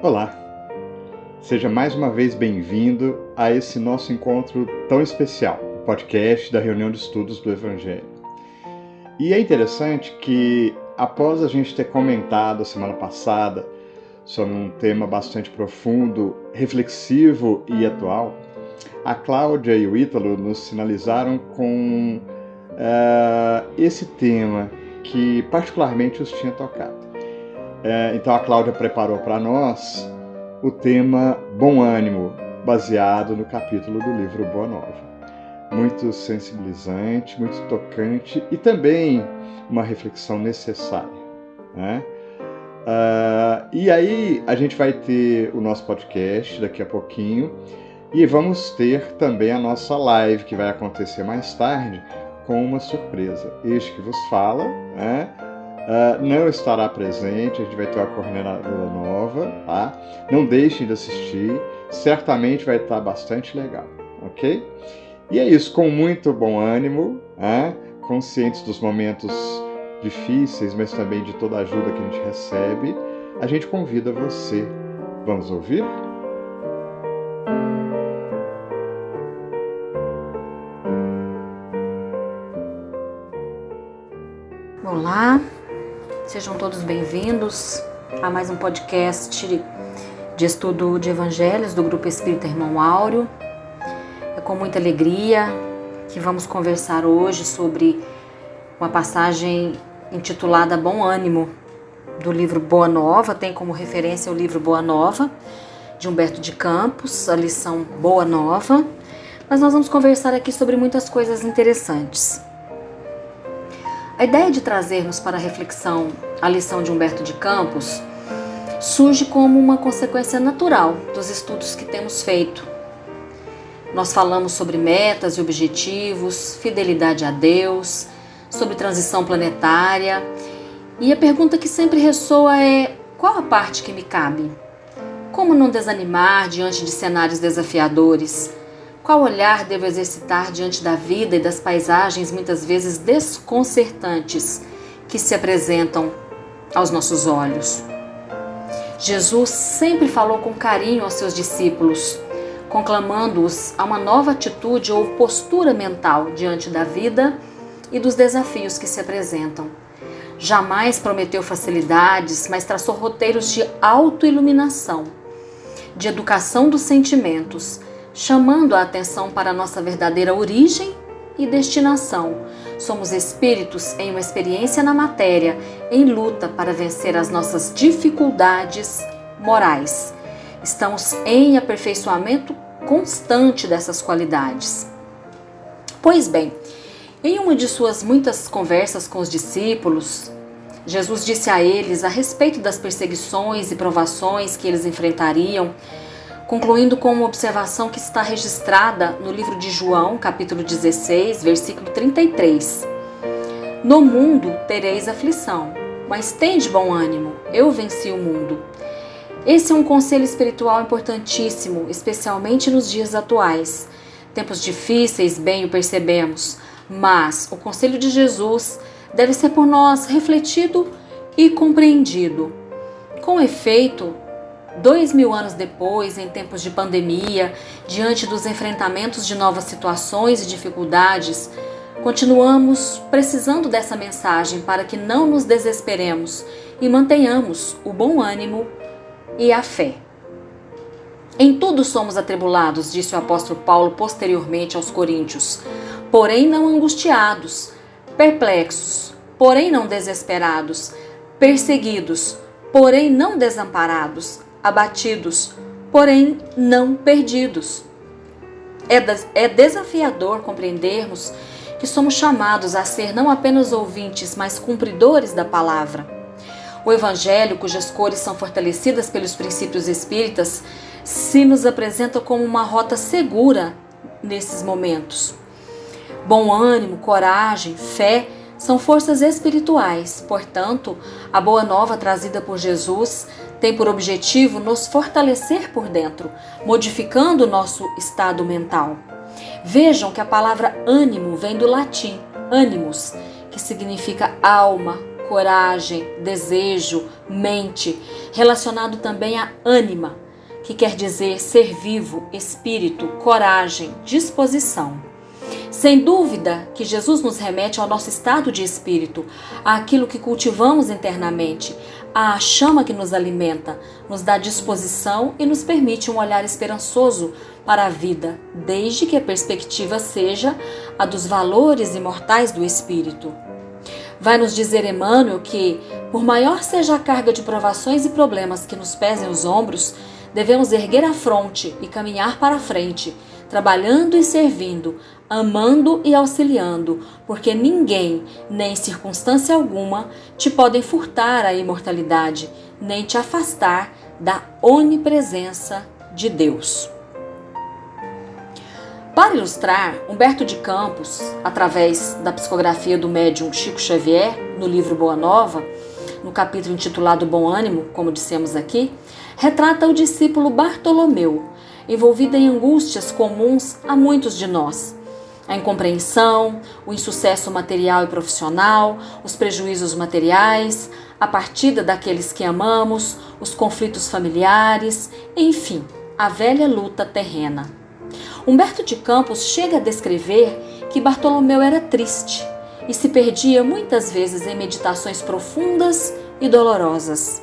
Olá, seja mais uma vez bem-vindo a esse nosso encontro tão especial, o podcast da reunião de estudos do Evangelho. E é interessante que, após a gente ter comentado a semana passada sobre um tema bastante profundo, reflexivo e atual, a Cláudia e o Ítalo nos sinalizaram com esse tema que particularmente os tinha tocado. Então a Cláudia preparou para nós o tema Bom Ânimo, baseado no capítulo do livro Boa Nova. Muito sensibilizante, muito tocante e também uma reflexão necessária, né? E aí a gente vai ter o nosso podcast daqui a pouquinho e vamos ter também a nossa live que vai acontecer mais tarde com uma surpresa. Este que vos fala, né? Não estará presente, a gente vai ter uma coordenadora nova, tá? Não deixem de assistir, certamente vai estar bastante legal, ok? E é isso, com muito bom ânimo, conscientes dos momentos difíceis, mas também de toda a ajuda que a gente recebe, a gente convida você. Vamos ouvir? Olá, sejam todos bem-vindos a mais um podcast de estudo de evangelhos do Grupo Espírita Irmão Áureo. É com muita alegria que vamos conversar hoje sobre uma passagem intitulada Bom Ânimo, do livro Boa Nova, tem como referência o livro Boa Nova, de Humberto de Campos, a lição Boa Nova, mas nós vamos conversar aqui sobre muitas coisas interessantes. A ideia de trazermos para a reflexão a lição de Humberto de Campos surge como uma consequência natural dos estudos que temos feito. Nós falamos sobre metas e objetivos, fidelidade a Deus, sobre transição planetária, e a pergunta que sempre ressoa é: qual a parte que me cabe? Como não desanimar diante de cenários desafiadores? Qual olhar devo exercitar diante da vida e das paisagens muitas vezes desconcertantes que se apresentam aos nossos olhos? Jesus sempre falou com carinho aos seus discípulos, conclamando-os a uma nova atitude ou postura mental diante da vida e dos desafios que se apresentam. Jamais prometeu facilidades, mas traçou roteiros de autoiluminação, de educação dos sentimentos, chamando a atenção para a nossa verdadeira origem e destinação. Somos espíritos em uma experiência na matéria, em luta para vencer as nossas dificuldades morais. Estamos em aperfeiçoamento constante dessas qualidades. Pois bem, em uma de suas muitas conversas com os discípulos, Jesus disse a eles a respeito das perseguições e provações que eles enfrentariam, concluindo com uma observação que está registrada no livro de João, capítulo 16, versículo 33. No mundo tereis aflição, mas tende bom ânimo, eu venci o mundo. Esse é um conselho espiritual importantíssimo, especialmente nos dias atuais. Tempos difíceis, bem o percebemos, mas o conselho de Jesus deve ser por nós refletido e compreendido. Com efeito, 2000 anos depois, em tempos de pandemia, diante dos enfrentamentos de novas situações e dificuldades, continuamos precisando dessa mensagem para que não nos desesperemos e mantenhamos o bom ânimo e a fé. Em tudo somos atribulados, disse o apóstolo Paulo posteriormente aos Coríntios, porém não angustiados, perplexos, porém não desesperados, perseguidos, porém não desamparados, abatidos, porém não perdidos. É desafiador compreendermos que somos chamados a ser não apenas ouvintes, mas cumpridores da palavra. O Evangelho, cujas cores são fortalecidas pelos princípios espíritas, se nos apresenta como uma rota segura nesses momentos. Bom ânimo, coragem, fé são forças espirituais, portanto, a boa nova trazida por Jesus tem por objetivo nos fortalecer por dentro, modificando o nosso estado mental. Vejam que a palavra ânimo vem do latim animus, que significa alma, coragem, desejo, mente, relacionado também a ânima, que quer dizer ser vivo, espírito, coragem, disposição. Sem dúvida que Jesus nos remete ao nosso estado de espírito, àquilo que cultivamos internamente, à chama que nos alimenta, nos dá disposição e nos permite um olhar esperançoso para a vida, desde que a perspectiva seja a dos valores imortais do espírito. Vai nos dizer Emmanuel que, por maior seja a carga de provações e problemas que nos pesem os ombros, devemos erguer a fronte e caminhar para a frente, trabalhando e servindo, amando e auxiliando, porque ninguém, nem circunstância alguma, te podem furtar a imortalidade, nem te afastar da onipresença de Deus. Para ilustrar, Humberto de Campos, através da psicografia do médium Chico Xavier, no livro Boa Nova, no capítulo intitulado Bom Ânimo, como dissemos aqui, retrata o discípulo Bartolomeu, envolvido em angústias comuns a muitos de nós. A incompreensão, o insucesso material e profissional, os prejuízos materiais, a partida daqueles que amamos, os conflitos familiares, enfim, a velha luta terrena. Humberto de Campos chega a descrever que Bartolomeu era triste e se perdia muitas vezes em meditações profundas e dolorosas.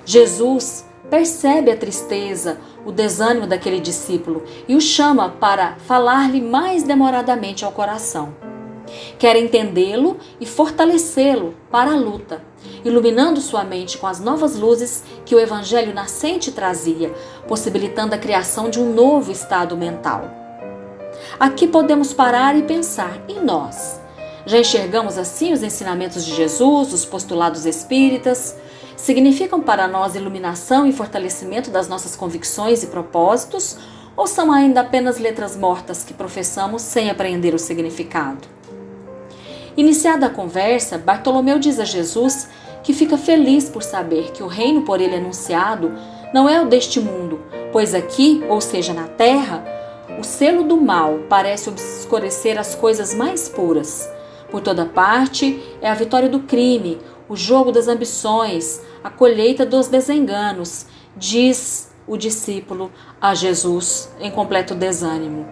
Jesus percebe a tristeza, o desânimo daquele discípulo e o chama para falar-lhe mais demoradamente ao coração. Quer entendê-lo e fortalecê-lo para a luta, iluminando sua mente com as novas luzes que o Evangelho nascente trazia, possibilitando a criação de um novo estado mental. Aqui podemos parar e pensar em nós. Já enxergamos assim os ensinamentos de Jesus, os postulados espíritas? Significam para nós iluminação e fortalecimento das nossas convicções e propósitos, ou são ainda apenas letras mortas que professamos sem apreender o significado? Iniciada a conversa, Bartolomeu diz a Jesus que fica feliz por saber que o reino por ele anunciado não é o deste mundo, pois aqui, ou seja, na terra, o selo do mal parece obscurecer as coisas mais puras. Por toda parte é a vitória do crime, o jogo das ambições, a colheita dos desenganos, diz o discípulo a Jesus em completo desânimo.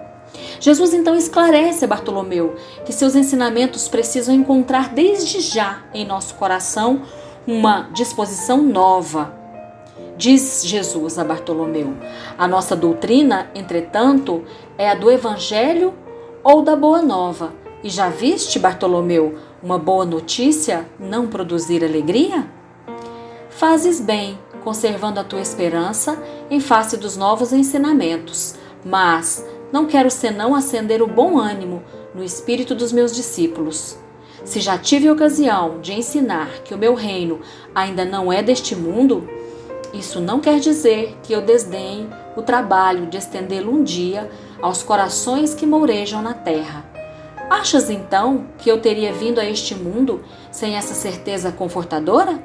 Jesus então esclarece a Bartolomeu que seus ensinamentos precisam encontrar desde já em nosso coração uma disposição nova. Diz Jesus a Bartolomeu: a nossa doutrina, entretanto, é a do Evangelho ou da Boa Nova. E já viste, Bartolomeu, uma boa notícia não produzir alegria? Fazes bem, conservando a tua esperança em face dos novos ensinamentos, mas não quero senão acender o bom ânimo no espírito dos meus discípulos. Se já tive ocasião de ensinar que o meu reino ainda não é deste mundo, isso não quer dizer que eu desdenhe o trabalho de estendê-lo um dia aos corações que mourejam na terra. Achas então que eu teria vindo a este mundo sem essa certeza confortadora?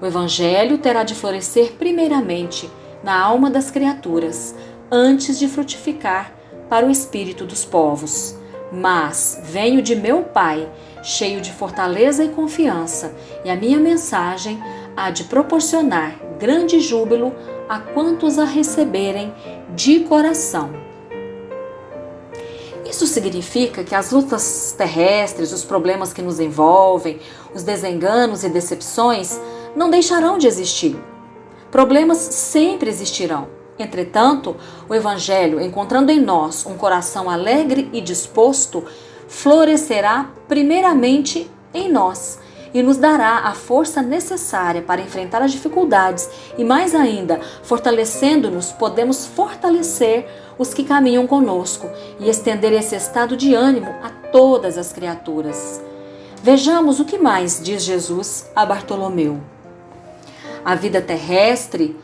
O Evangelho terá de florescer primeiramente na alma das criaturas, antes de frutificar para o espírito dos povos. Mas venho de meu Pai, cheio de fortaleza e confiança, e a minha mensagem há de proporcionar grande júbilo a quantos a receberem de coração. Isso significa que as lutas terrestres, os problemas que nos envolvem, os desenganos e decepções não deixarão de existir. Problemas sempre existirão. Entretanto, o Evangelho, encontrando em nós um coração alegre e disposto, florescerá primeiramente em nós e nos dará a força necessária para enfrentar as dificuldades e, mais ainda, fortalecendo-nos, podemos fortalecer os que caminham conosco e estender esse estado de ânimo a todas as criaturas. Vejamos o que mais diz Jesus a Bartolomeu. A vida terrestre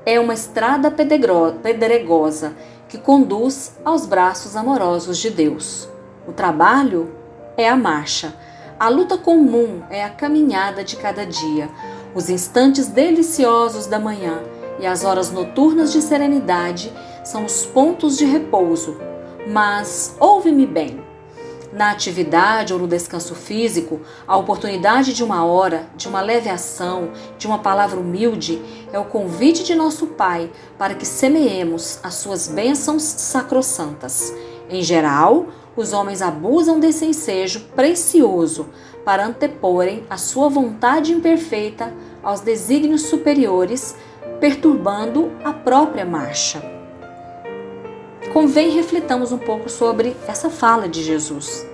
é uma estrada pedregosa que conduz aos braços amorosos de Deus. O trabalho é a marcha. A luta comum é a caminhada de cada dia. Os instantes deliciosos da manhã e as horas noturnas de serenidade são os pontos de repouso. Mas ouve-me bem. Na atividade ou no descanso físico, a oportunidade de uma hora, de uma leve ação, de uma palavra humilde, é o convite de nosso Pai para que semeemos as suas bênçãos sacrossantas. Em geral, os homens abusam desse ensejo precioso para anteporem a sua vontade imperfeita aos desígnios superiores, perturbando a própria marcha. Convém refletamos um pouco sobre essa fala de Jesus.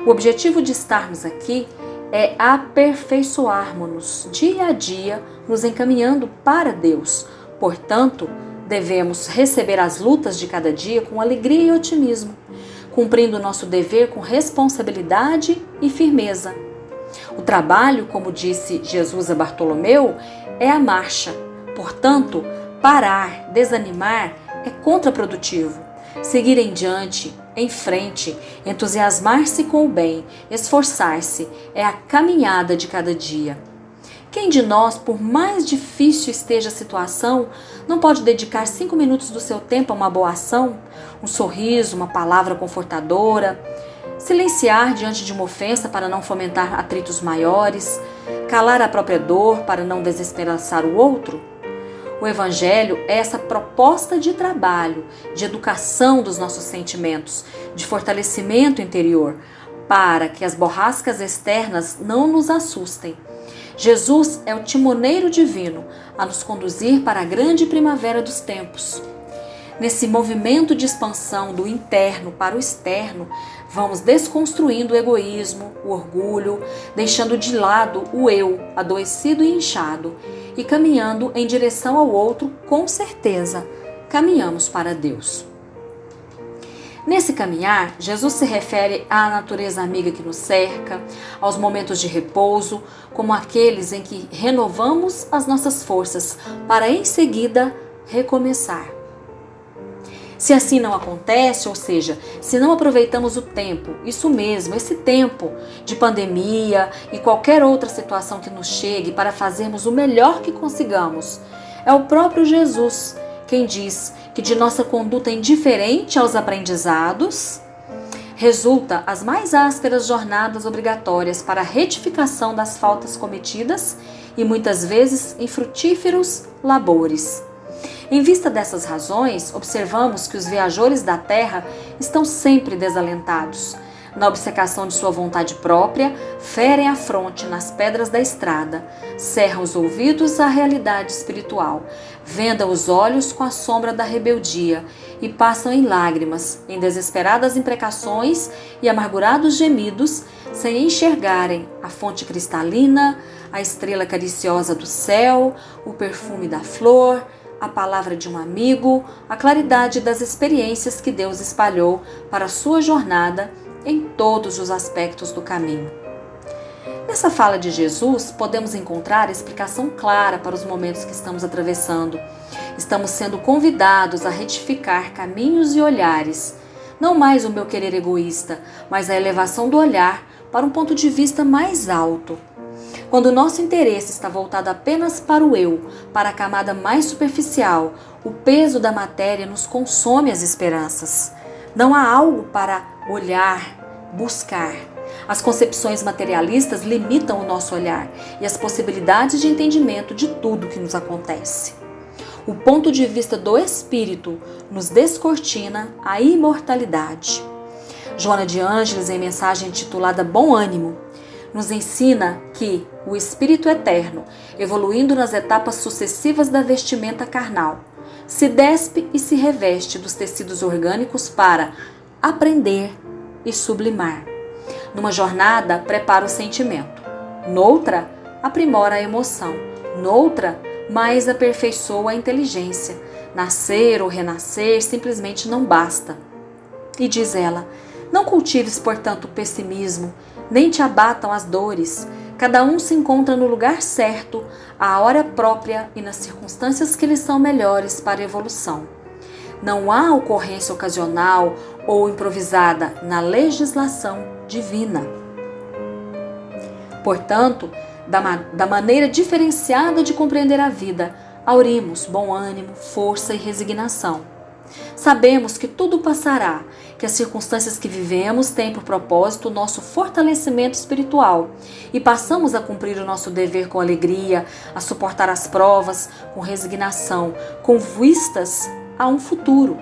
O objetivo de estarmos aqui é aperfeiçoarmos-nos dia a dia, nos encaminhando para Deus. Portanto, devemos receber as lutas de cada dia com alegria e otimismo, cumprindo o nosso dever com responsabilidade e firmeza. O trabalho, como disse Jesus a Bartolomeu, é a marcha. Portanto, parar, desanimar é contraprodutivo. Seguir em diante, em frente, entusiasmar-se com o bem, esforçar-se, é a caminhada de cada dia. Quem de nós, por mais difícil esteja a situação, não pode dedicar 5 minutos do seu tempo a uma boa ação? Um sorriso, uma palavra confortadora, silenciar diante de uma ofensa para não fomentar atritos maiores, calar a própria dor para não desesperançar o outro? O Evangelho é essa proposta de trabalho, de educação dos nossos sentimentos, de fortalecimento interior, para que as borrascas externas não nos assustem. Jesus é o timoneiro divino a nos conduzir para a grande primavera dos tempos. Nesse movimento de expansão do interno para o externo, vamos desconstruindo o egoísmo, o orgulho, deixando de lado o eu adoecido e inchado e caminhando em direção ao outro, com certeza, caminhamos para Deus. Nesse caminhar, Jesus se refere à natureza amiga que nos cerca, aos momentos de repouso, como aqueles em que renovamos as nossas forças para em seguida recomeçar. Se assim não acontece, ou seja, se não aproveitamos o tempo, isso mesmo, esse tempo de pandemia e qualquer outra situação que nos chegue para fazermos o melhor que consigamos, é o próprio Jesus quem diz que de nossa conduta indiferente aos aprendizados resulta as mais ásperas jornadas obrigatórias para a retificação das faltas cometidas e muitas vezes infrutíferos labores. Em vista dessas razões, observamos que os viajores da terra estão sempre desalentados. Na obcecação de sua vontade própria, ferem a fronte nas pedras da estrada, cerram os ouvidos à realidade espiritual, vendam os olhos com a sombra da rebeldia e passam em lágrimas, em desesperadas imprecações e amargurados gemidos, sem enxergarem a fonte cristalina, a estrela cariciosa do céu, o perfume da flor, a palavra de um amigo, a claridade das experiências que Deus espalhou para a sua jornada em todos os aspectos do caminho. Nessa fala de Jesus, podemos encontrar explicação clara para os momentos que estamos atravessando. Estamos sendo convidados a retificar caminhos e olhares, não mais o meu querer egoísta, mas a elevação do olhar para um ponto de vista mais alto. Quando o nosso interesse está voltado apenas para o eu, para a camada mais superficial, o peso da matéria nos consome as esperanças. Não há algo para olhar, buscar. As concepções materialistas limitam o nosso olhar e as possibilidades de entendimento de tudo que nos acontece. O ponto de vista do espírito nos descortina a imortalidade. Joana de Ângeles, em mensagem intitulada Bom Ânimo, nos ensina que o espírito eterno, evoluindo nas etapas sucessivas da vestimenta carnal, se despe e se reveste dos tecidos orgânicos para aprender e sublimar. Numa jornada, prepara o sentimento. Noutra, aprimora a emoção. Noutra, mais aperfeiçoa a inteligência. Nascer ou renascer simplesmente não basta. E diz ela, não cultives, portanto, o pessimismo, nem te abatam as dores. Cada um se encontra no lugar certo, à hora própria e nas circunstâncias que lhe são melhores para a evolução. Não há ocorrência ocasional ou improvisada na legislação divina. Portanto, da maneira diferenciada de compreender a vida, aurimos bom ânimo, força e resignação. Sabemos que tudo passará, que as circunstâncias que vivemos têm por propósito o nosso fortalecimento espiritual e passamos a cumprir o nosso dever com alegria, a suportar as provas com resignação, com vistas a um futuro.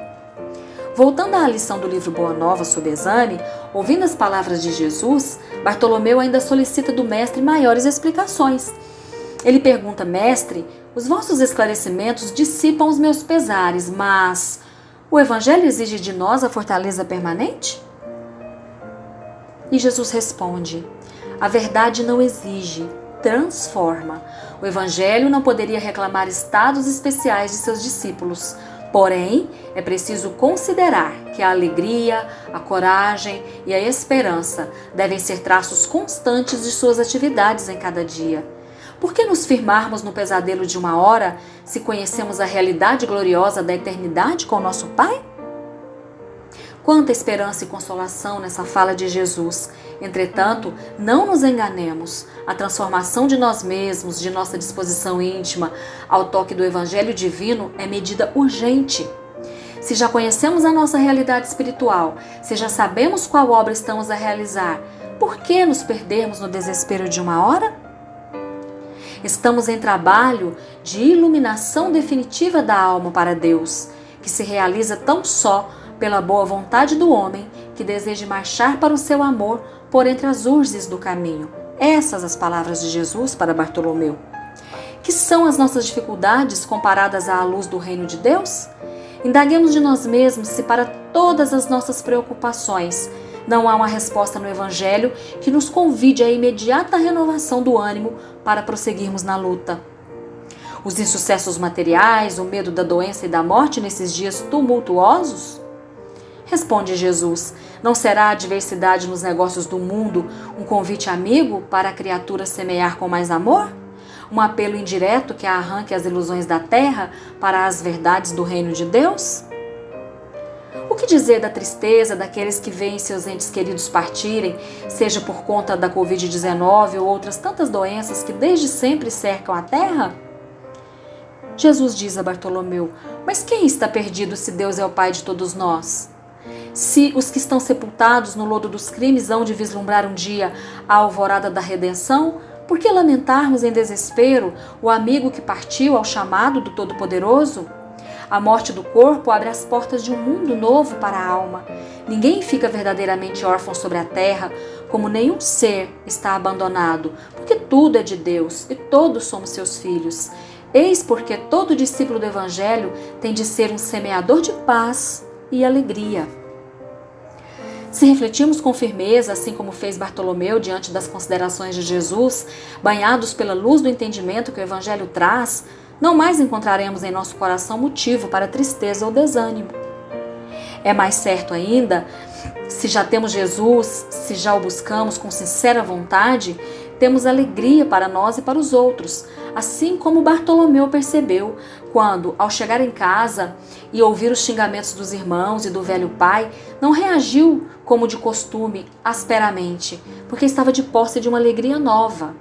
Voltando à lição do livro Boa Nova sobre exame, ouvindo as palavras de Jesus, Bartolomeu ainda solicita do mestre maiores explicações. Ele pergunta: Mestre, os vossos esclarecimentos dissipam os meus pesares, mas o Evangelho exige de nós a fortaleza permanente? E Jesus responde: a verdade não exige, transforma. O Evangelho não poderia reclamar estados especiais de seus discípulos. Porém, é preciso considerar que a alegria, a coragem e a esperança devem ser traços constantes de suas atividades em cada dia. Por que nos firmarmos no pesadelo de uma hora se conhecemos a realidade gloriosa da eternidade com nosso Pai? Quanta esperança e consolação nessa fala de Jesus. Entretanto, não nos enganemos. A transformação de nós mesmos, de nossa disposição íntima, ao toque do Evangelho divino é medida urgente. Se já conhecemos a nossa realidade espiritual, se já sabemos qual obra estamos a realizar, por que nos perdermos no desespero de uma hora? Estamos em trabalho de iluminação definitiva da alma para Deus, que se realiza tão só pela boa vontade do homem que deseja marchar para o seu amor por entre as urzes do caminho. Essas as palavras de Jesus para Bartolomeu. Que são as nossas dificuldades comparadas à luz do reino de Deus? Indaguemos de nós mesmos se para todas as nossas preocupações não há uma resposta no Evangelho que nos convide à imediata renovação do ânimo para prosseguirmos na luta. Os insucessos materiais, o medo da doença e da morte nesses dias tumultuosos? Responde Jesus: não será a adversidade nos negócios do mundo um convite amigo para a criatura semear com mais amor? Um apelo indireto que arranque as ilusões da terra para as verdades do reino de Deus? O que dizer da tristeza daqueles que veem seus entes queridos partirem, seja por conta da Covid-19 ou outras tantas doenças que desde sempre cercam a terra? Jesus diz a Bartolomeu: mas quem está perdido se Deus é o Pai de todos nós? Se os que estão sepultados no lodo dos crimes hão de vislumbrar um dia a alvorada da redenção, por que lamentarmos em desespero o amigo que partiu ao chamado do Todo-Poderoso? A morte do corpo abre as portas de um mundo novo para a alma. Ninguém fica verdadeiramente órfão sobre a terra, como nenhum ser está abandonado, porque tudo é de Deus e todos somos seus filhos. Eis porque todo discípulo do Evangelho tem de ser um semeador de paz e alegria. Se refletirmos com firmeza, assim como fez Bartolomeu diante das considerações de Jesus, banhados pela luz do entendimento que o Evangelho traz, não mais encontraremos em nosso coração motivo para tristeza ou desânimo. É mais certo ainda, se já temos Jesus, se já o buscamos com sincera vontade, temos alegria para nós e para os outros, assim como Bartolomeu percebeu quando, ao chegar em casa e ouvir os xingamentos dos irmãos e do velho pai, não reagiu como de costume, asperamente, porque estava de posse de uma alegria nova.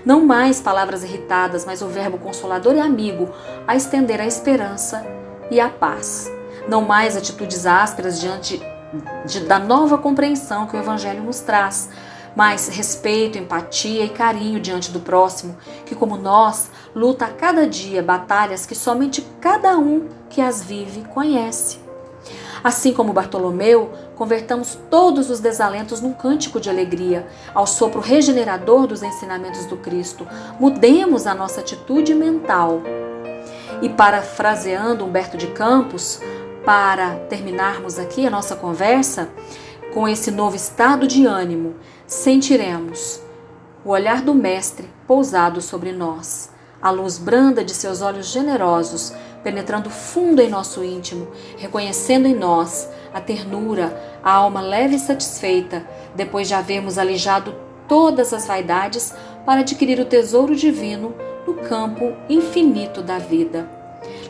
Não mais palavras irritadas, mas o verbo consolador e amigo a estender a esperança e a paz. Não mais atitudes ásperas diante da nova compreensão que o Evangelho nos traz, mas respeito, empatia e carinho diante do próximo, que como nós, luta a cada dia batalhas que somente cada um que as vive conhece. Assim como Bartolomeu, convertamos todos os desalentos num cântico de alegria, ao sopro regenerador dos ensinamentos do Cristo. Mudemos a nossa atitude mental. E parafraseando Humberto de Campos, para terminarmos aqui a nossa conversa, com esse novo estado de ânimo, sentiremos o olhar do Mestre pousado sobre nós, a luz branda de seus olhos generosos, penetrando fundo em nosso íntimo, reconhecendo em nós a ternura, a alma leve e satisfeita, depois de havermos alijado todas as vaidades para adquirir o tesouro divino no campo infinito da vida.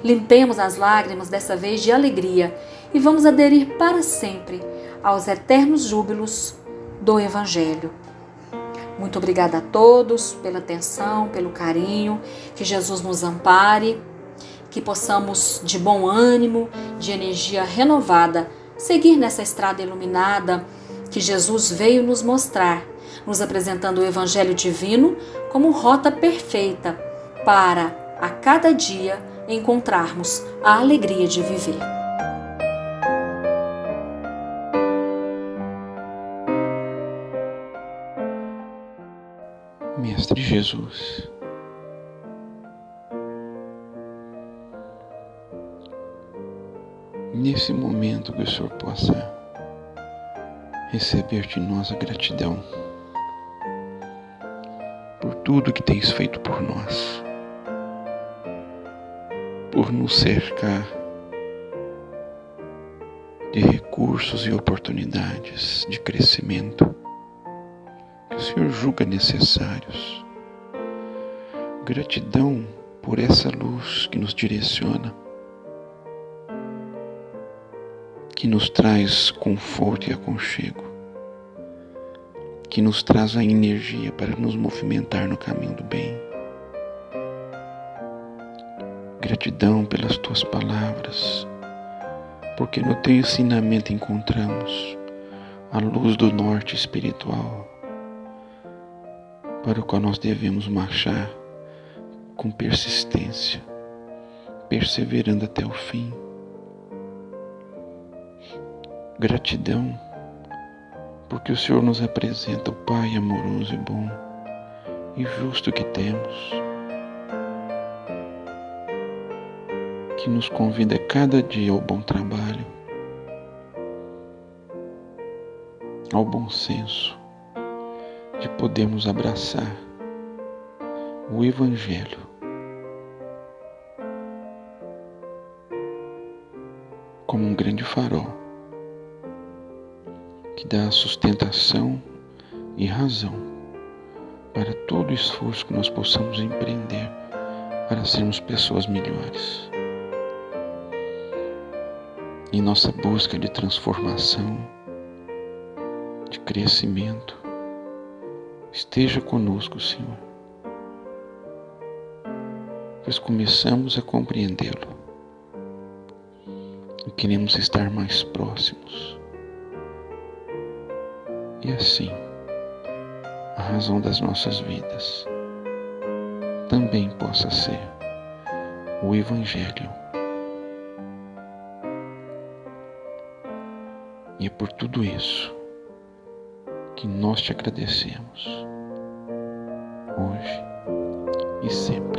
Limpemos as lágrimas dessa vez de alegria e vamos aderir para sempre aos eternos júbilos do Evangelho. Muito obrigada a todos pela atenção, pelo carinho, que Jesus nos ampare, que possamos, de bom ânimo, de energia renovada, seguir nessa estrada iluminada que Jesus veio nos mostrar, nos apresentando o Evangelho Divino como rota perfeita para, a cada dia, encontrarmos a alegria de viver. Mestre Jesus, nesse momento que o Senhor possa receber de nós a gratidão por tudo que tens feito por nós, por nos cercar de recursos e oportunidades de crescimento que o Senhor julga necessários. Gratidão por essa luz que nos direciona, que nos traz conforto e aconchego, que nos traz a energia para nos movimentar no caminho do bem. Gratidão pelas tuas palavras, porque no teu ensinamento encontramos a luz do norte espiritual, para o qual nós devemos marchar com persistência, perseverando até o fim. Gratidão, porque o Senhor nos apresenta o Pai amoroso e bom e justo que temos, que nos convida cada dia ao bom trabalho, ao bom senso, de podermos abraçar o Evangelho como um grande farol que dá sustentação e razão para todo o esforço que nós possamos empreender para sermos pessoas melhores. Em nossa busca de transformação, de crescimento, esteja conosco, Senhor, pois começamos a compreendê-lo e queremos estar mais próximos. E assim, a razão das nossas vidas também possa ser o Evangelho. E é por tudo isso que nós te agradecemos, hoje e sempre.